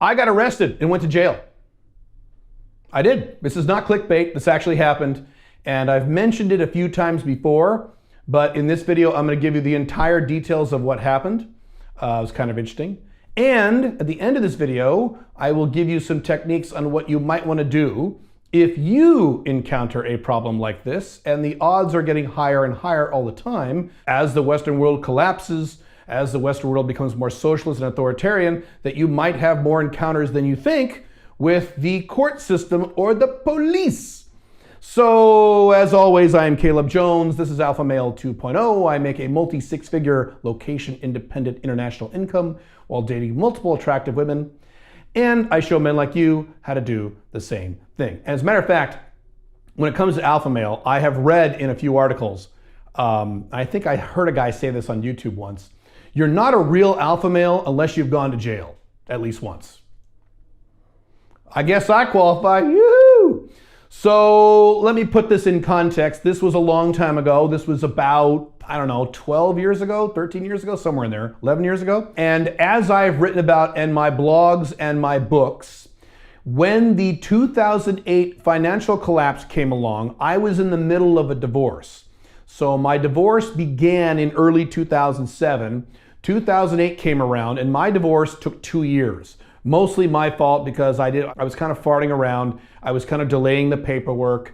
I got arrested and went to jail. I did. This is not clickbait. This actually happened. And I've mentioned it a few times before, but in this video, I'm going to give you the entire details of what happened. It was kind of interesting. And at the end of this video, I will give you some techniques on what you might want to do if you encounter a problem like this, and the odds are getting higher and higher all the time as the Western world collapses, as the Western world becomes more socialist and authoritarian, that you might have more encounters than you think with the court system or the police. So, as always, I am Caleb Jones. This is Alpha Male 2.0. I make a multi-six-figure location-independent international income while dating multiple attractive women. And I show men like you how to do the same thing. As a matter of fact, when it comes to alpha male, I have read in a few articles, I think I heard a guy say this on YouTube once, you're not a real alpha male unless you've gone to jail at least once. I guess I qualify. Yoo-hoo! So let me put this in context. This was a long time ago. This was about, I don't know, 12 years ago, 13 years ago, somewhere in there, 11 years ago. And as I've written about in my blogs and my books, when the 2008 financial collapse came along, I was in the middle of a divorce. So my divorce began in early 2007. 2008 came around and my divorce took 2 years. Mostly my fault because I was kind of farting around. I was kind of delaying the paperwork.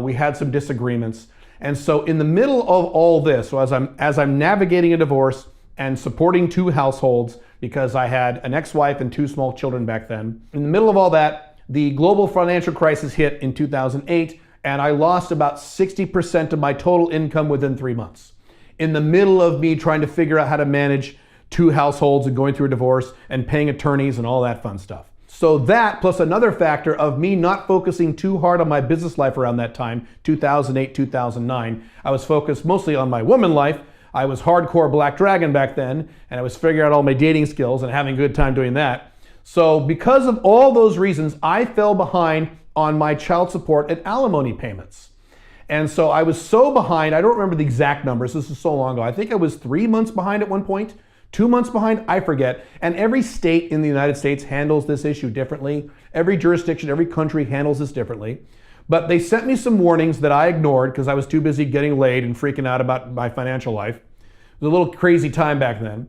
We had some disagreements. And so in the middle of all this, so as I'm navigating a divorce and supporting 2 households, because I had an ex-wife and 2 small children back then, in the middle of all that, the global financial crisis hit in 2008, and I lost about 60% of my total income within 3 months. In the middle of me trying to figure out how to manage 2 households and going through a divorce and paying attorneys and all that fun stuff. So that, plus another factor of me not focusing too hard on my business life around that time, 2008, 2009, I was focused mostly on my woman life. I was hardcore Black Dragon back then, and I was figuring out all my dating skills and having a good time doing that. So because of all those reasons, I fell behind on my child support and alimony payments. And so I was so behind, I don't remember the exact numbers, this is so long ago. I think I was 3 months behind at one point. 2 months behind, I forget. And every state in the United States handles this issue differently. Every jurisdiction, every country handles this differently. But they sent me some warnings that I ignored because I was too busy getting laid and freaking out about my financial life. It was a little crazy time back then.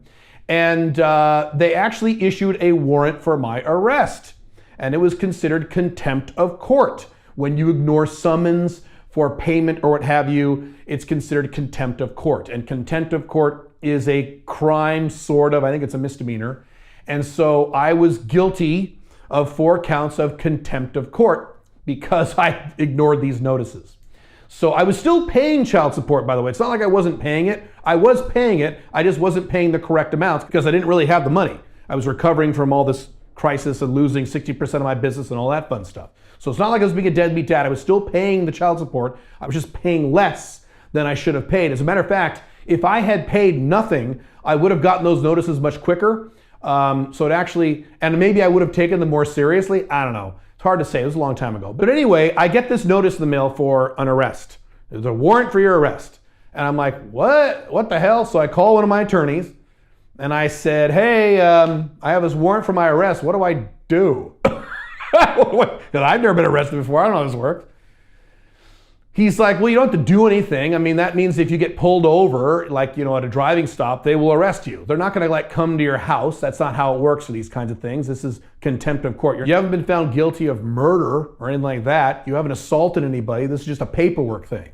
And they actually issued a warrant for my arrest. And it was considered contempt of court. When you ignore summons for payment or what have you, it's considered contempt of court. And contempt of court is a crime, sort of. I think it's a misdemeanor. And so I was guilty of 4 counts of contempt of court because I ignored these notices. So I was still paying child support, by the way. It's not like I wasn't paying it. I was paying it. I just wasn't paying the correct amounts because I didn't really have the money. I was recovering from all this crisis and losing 60% of my business and all that fun stuff. So it's not like I was being a deadbeat dad. I was still paying the child support. I was just paying less than I should have paid. As a matter of fact, if I had paid nothing, I would have gotten those notices much quicker. So it actually, and maybe I would have taken them more seriously. I don't know. It's hard to say. It was a long time ago. But anyway, I get this notice in the mail for an arrest. There's a warrant for your arrest. And I'm like, what? What the hell? So I call one of my attorneys and I said, hey, I have this warrant for my arrest. What do I do? Because I've never been arrested before. I don't know how this works. He's like, well, you don't have to do anything. I mean, that means if you get pulled over, like, you know, at a driving stop, they will arrest you. They're not going to like come to your house. That's not how it works for these kinds of things. This is contempt of court. You haven't been found guilty of murder or anything like that. You haven't assaulted anybody. This is just a paperwork thing.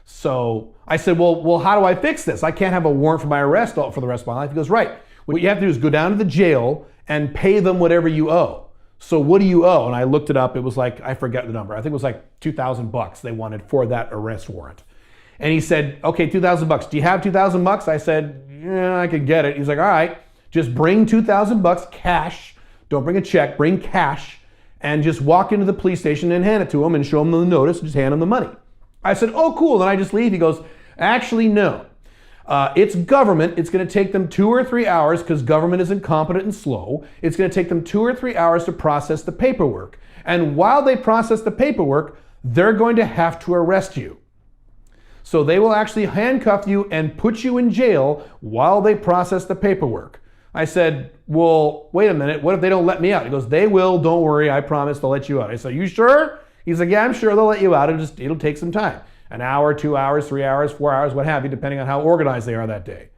So I said, well, how do I fix this? I can't have a warrant for my arrest for the rest of my life. He goes, right. What you have to do is go down to the jail and pay them whatever you owe. So what do you owe? And I looked it up. It was like, I forget the number. I think it was like $2,000 they wanted for that arrest warrant. And he said, okay, $2,000. Do you have $2,000? I said, yeah, I could get it. He's like, all right, just bring $2,000 cash. Don't bring a check, bring cash, and just walk into the police station and hand it to him and show him the notice and just hand him the money. I said, oh, cool. Then I just leave. He goes, actually, no. It's government. It's going to take them 2 or 3 hours because government is incompetent and slow. It's going to take them 2 or 3 hours to process the paperwork. And while they process the paperwork, they're going to have to arrest you. So they will actually handcuff you and put you in jail while they process the paperwork. I said, well, wait a minute. What if they don't let me out? He goes, they will. Don't worry. I promise they'll let you out. I said, you sure? He's like, yeah, I'm sure they'll let you out. It'll take some time. An hour, 2 hours, 3 hours, 4 hours, what have you, depending on how organized they are that day.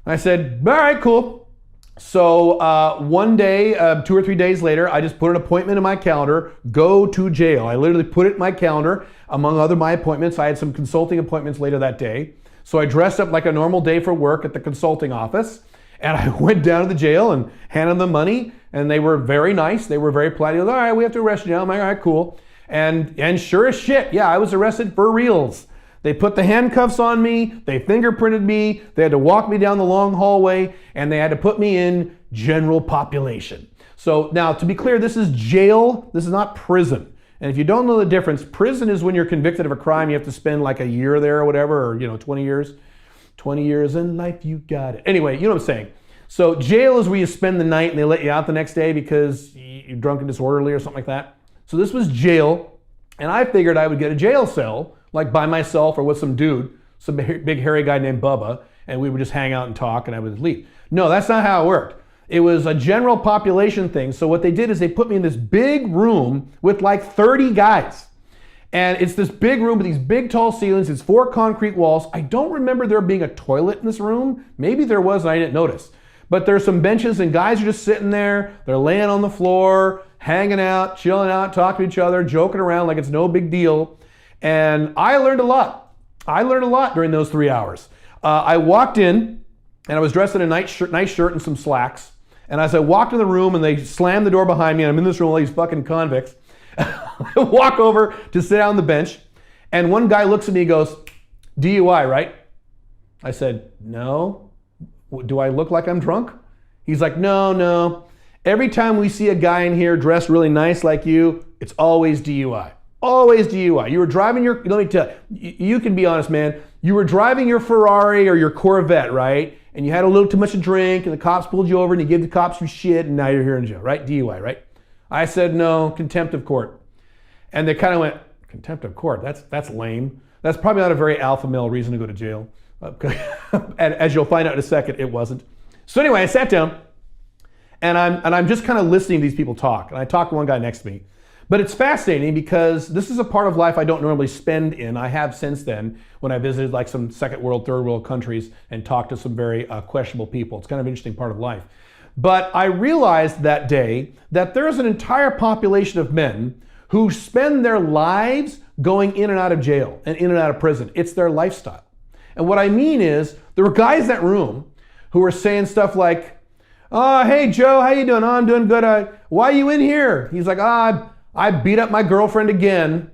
I said, all right, cool. So one day, 2 or 3 days later, I just put an appointment in my calendar, go to jail. I literally put it in my calendar, among other my appointments. I had some consulting appointments later that day. So I dressed up like a normal day for work at the consulting office, and I went down to the jail and handed them money, and they were very nice. They were very polite. He goes, all right, we have to arrest you now. I'm like, all right, cool. And sure as shit, yeah, I was arrested for reals. They put the handcuffs on me, they fingerprinted me, they had to walk me down the long hallway, and they had to put me in general population. So now, to be clear, this is jail, this is not prison. And if you don't know the difference, prison is when you're convicted of a crime, you have to spend like a year there or whatever, or 20 years. 20 years in life, you got it. Anyway, you know what I'm saying. So jail is where you spend the night and they let you out the next day because you're drunk and disorderly or something like that. So this was jail, and I figured I would get a jail cell, like by myself or with some dude, some big hairy guy named Bubba, and we would just hang out and talk and I would leave. No, that's not how it worked. It was a general population thing. So what they did is they put me in this big room with like 30 guys. And it's this big room with these big tall ceilings. It's 4 concrete walls. I don't remember there being a toilet in this room. Maybe there was and I didn't notice. But there's some benches and guys are just sitting there. They're laying on the floor, hanging out, chilling out, talking to each other, joking around like it's no big deal. And I learned a lot. I learned a lot during those 3 hours. I walked in and I was dressed in a nice shirt and some slacks. And as I walked in the room and they slammed the door behind me and I'm in this room with all these fucking convicts, I walk over to sit down on the bench, and one guy looks at me and goes, DUI, right? I said, no. Do I look like I'm drunk? He's like, no. Every time we see a guy in here dressed really nice like you, it's always DUI. Always DUI. You were driving your, let me tell you, you can be honest, man. You were driving your Ferrari or your Corvette, right? And you had a little too much to drink and the cops pulled you over and you gave the cops some shit and now you're here in jail, right? DUI, right? I said, no, contempt of court. And they kind of went, contempt of court? That's lame. That's probably not a very alpha male reason to go to jail. And as you'll find out in a second, it wasn't. So anyway, I sat down and I'm just kind of listening to these people talk. And I talked to one guy next to me. But it's fascinating because this is a part of life I don't normally spend in. I have since then when I visited like some second world, third world countries and talked to some very questionable people. It's kind of an interesting part of life. But I realized that day that there's an entire population of men who spend their lives going in and out of jail and in and out of prison. It's their lifestyle. And what I mean is there were guys in that room who were saying stuff like, hey Joe, how you doing? Oh, I'm doing good. Why are you in here? He's like, I beat up my girlfriend again.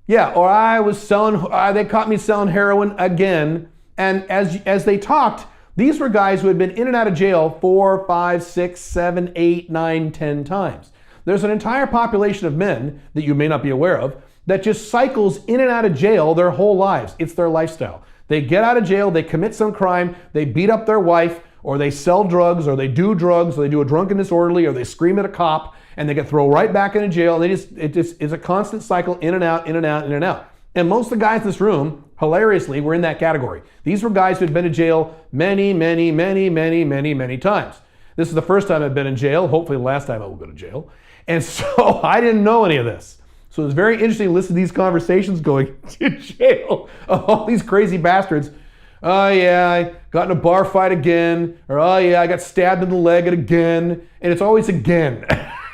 Yeah, or I was selling, they caught me selling heroin again. And as they talked, these were guys who had been in and out of jail 4, 5, 6, 7, 8, 9, 10 times. There's an entire population of men that you may not be aware of that just cycles in and out of jail their whole lives. It's their lifestyle. They get out of jail, they commit some crime, they beat up their wife, or they sell drugs, or they do drugs, or they do a drunken disorderly, or they scream at a cop, and they get thrown right back into jail. And it just is a constant cycle in and out, in and out, in and out. And most of the guys in this room, hilariously, were in that category. These were guys who had been to jail many, many, many, many, many, many times. This is the first time I've been in jail. Hopefully the last time I will go to jail. And so I didn't know any of this. So it was very interesting to listen to these conversations going to jail of all these crazy bastards. Oh yeah, I got in a bar fight again. Or oh yeah, I got stabbed in the leg again. And it's always again.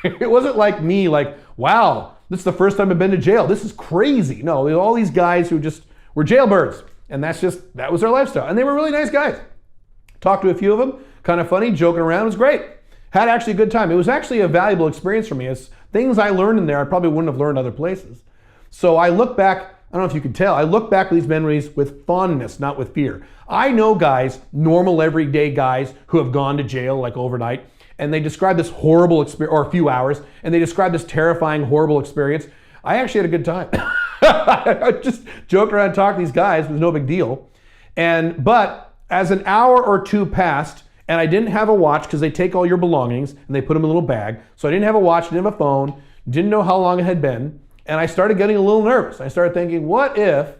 It wasn't like me, like, wow, this is the first time I've been to jail. This is crazy. No, all these guys who just were jailbirds. And that was their lifestyle. And they were really nice guys. Talked to a few of them, kind of funny, joking around. It was great. Had actually a good time. It was actually a valuable experience for me. It's things I learned in there I probably wouldn't have learned other places. So I look back, I don't know if you can tell, I look back at these memories with fondness, not with fear. I know guys, normal everyday guys who have gone to jail like overnight, and they describe this horrible experience, or a few hours, and they describe this terrifying, horrible experience. I actually had a good time. I just joked around and talked to these guys. It was no big deal. But as an hour or two passed, and I didn't have a watch because they take all your belongings and they put them in a little bag. So I didn't have a watch, didn't have a phone, didn't know how long it had been. And I started getting a little nervous. I started thinking, what if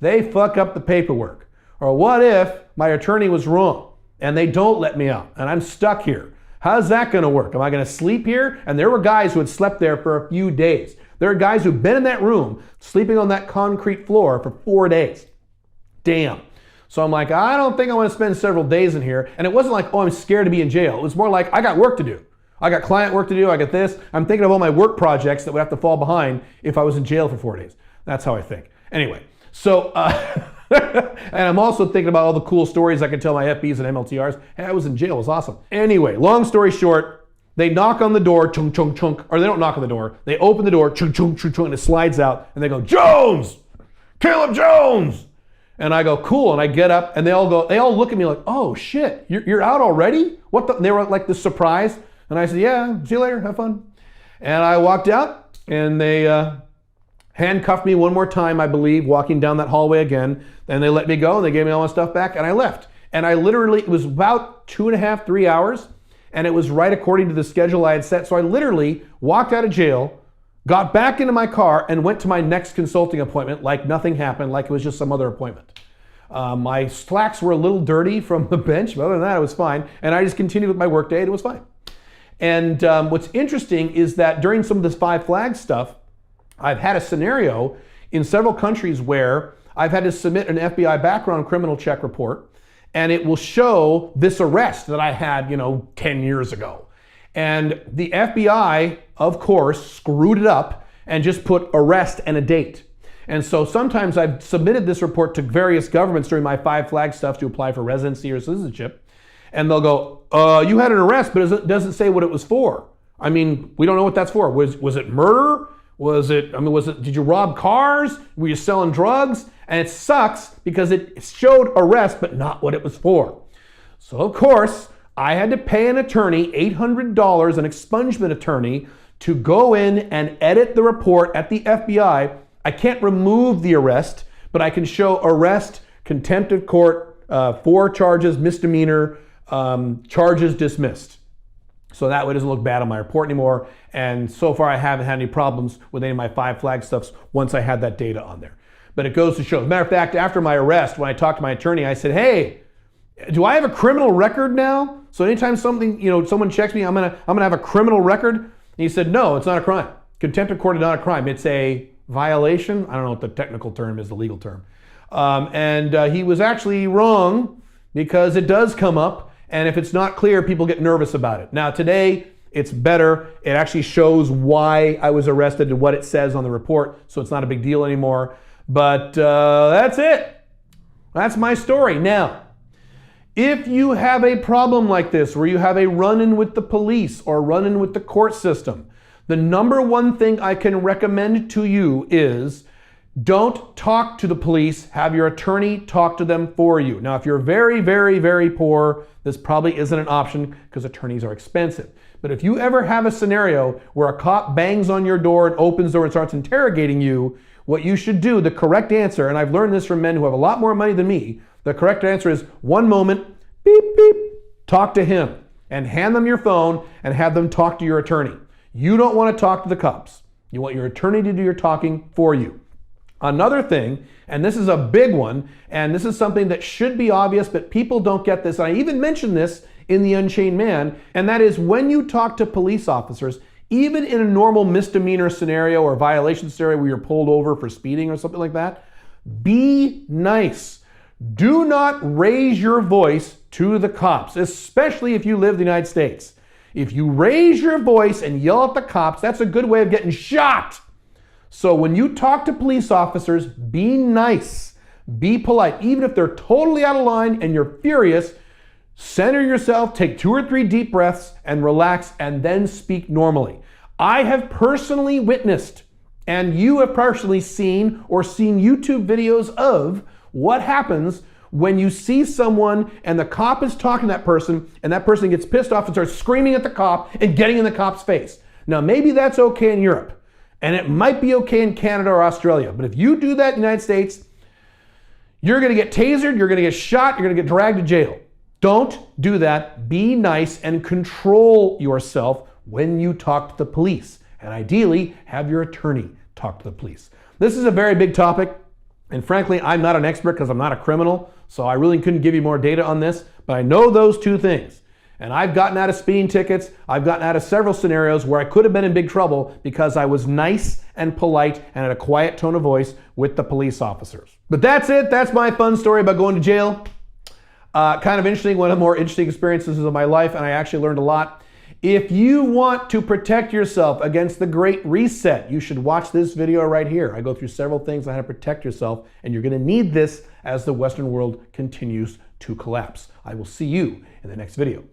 they fuck up the paperwork? Or what if my attorney was wrong? and they don't let me out, and I'm stuck here. How's that going to work? Am I going to sleep here? And there were guys who had slept there for a few days. There are guys who've been in that room sleeping on that concrete floor for 4 days. Damn. So I'm like, I don't think I want to spend several days in here. And it wasn't like, oh, I'm scared to be in jail. It was more like, I got work to do. I got client work to do. I got this. I'm thinking of all my work projects that would have to fall behind if I was in jail for 4 days. That's how I think. Anyway, so, and I'm also thinking about all the cool stories I could tell my FBs and MLTRs. Hey, I was in jail. It was awesome. Anyway, long story short, they knock on the door, chung, chung, chung, or they don't knock on the door. They open the door, chung, chung, chung, chung, and it slides out, and they go, Jones! Caleb Jones! And I go, cool, and I get up, and they all look at me like, oh shit, you're out already? What the? They were like this surprise, and I said, yeah, see you later, have fun. And I walked out, and they handcuffed me one more time, I believe, walking down that hallway again. Then they let me go, and they gave me all my stuff back, and I left. And I literally, it was about 2.5, 3 hours, and it was right according to the schedule I had set. So I literally walked out of jail, got back into my car, and went to my next consulting appointment like nothing happened, like it was just some other appointment. My slacks were a little dirty from the bench, but other than that, it was fine. And I just continued with my work day, and it was fine. And what's interesting is that during some of this 5 flags stuff, I've had a scenario in several countries where I've had to submit an FBI background criminal check report, and it will show this arrest that I had, 10 years ago. And the FBI, of course, screwed it up and just put arrest and a date. And so sometimes I've submitted this report to various governments during my 5 flag stuff to apply for residency or citizenship. And they'll go, you had an arrest, but it doesn't say what it was for. I mean, we don't know what that's for. Was it murder? Did you rob cars? Were you selling drugs? And it sucks because it showed arrest, but not what it was for. So of course, I had to pay an attorney $800, an expungement attorney, to go in and edit the report at the FBI. I can't remove the arrest, but I can show arrest, contempt of court, 4 charges, misdemeanor, charges dismissed. So that way it doesn't look bad on my report anymore. And so far I haven't had any problems with any of my 5 flag stuffs once I had that data on there. But it goes to show. As a matter of fact, after my arrest, when I talked to my attorney, I said, hey, do I have a criminal record now? So anytime someone checks me, I'm gonna have a criminal record? And he said, no, it's not a crime. Contempt of court is not a crime. It's a violation. I don't know what the technical term is, the legal term. And he was actually wrong because it does come up. And if it's not clear, people get nervous about it. Now today, it's better. It actually shows why I was arrested and what it says on the report. So it's not a big deal anymore. But that's it. That's my story. Now, if you have a problem like this, where you have a run-in with the police or run-in with the court system, the number one thing I can recommend to you is don't talk to the police. Have your attorney talk to them for you. Now, if you're very, very, very poor, this probably isn't an option because attorneys are expensive. But if you ever have a scenario where a cop bangs on your door and opens the door and starts interrogating you, what you should do, the correct answer, and I've learned this from men who have a lot more money than me, the correct answer is one moment, beep, beep, talk to him and hand them your phone and have them talk to your attorney. You don't want to talk to the cops. You want your attorney to do your talking for you. Another thing, and this is a big one, and this is something that should be obvious, but people don't get this. I even mentioned this in The Unchained Man, and that is when you talk to police officers, even in a normal misdemeanor scenario or violation scenario where you're pulled over for speeding or something like that, be nice. Do not raise your voice to the cops, especially if you live in the United States. If you raise your voice and yell at the cops, that's a good way of getting shot. So when you talk to police officers, be nice, be polite. Even if they're totally out of line and you're furious, center yourself, take 2 or 3 deep breaths and relax and then speak normally. I have personally witnessed, and you have personally seen or seen YouTube videos of what happens when you see someone and the cop is talking to that person and that person gets pissed off and starts screaming at the cop and getting in the cop's face. Now, maybe that's okay in Europe. And it might be okay in Canada or Australia. But if you do that in the United States, you're going to get tasered, you're going to get shot, you're going to get dragged to jail. Don't do that. Be nice and control yourself when you talk to the police. And ideally, have your attorney talk to the police. This is a very big topic. And frankly, I'm not an expert because I'm not a criminal. So I really couldn't give you more data on this, but I know those two things. And I've gotten out of speeding tickets. I've gotten out of several scenarios where I could have been in big trouble because I was nice and polite and had a quiet tone of voice with the police officers. But that's it. That's my fun story about going to jail. Kind of interesting, one of the more interesting experiences of my life, and I actually learned a lot. If you want to protect yourself against the Great Reset, you should watch this video right here. I go through several things on how to protect yourself, and you're going to need this as the Western world continues to collapse. I will see you in the next video.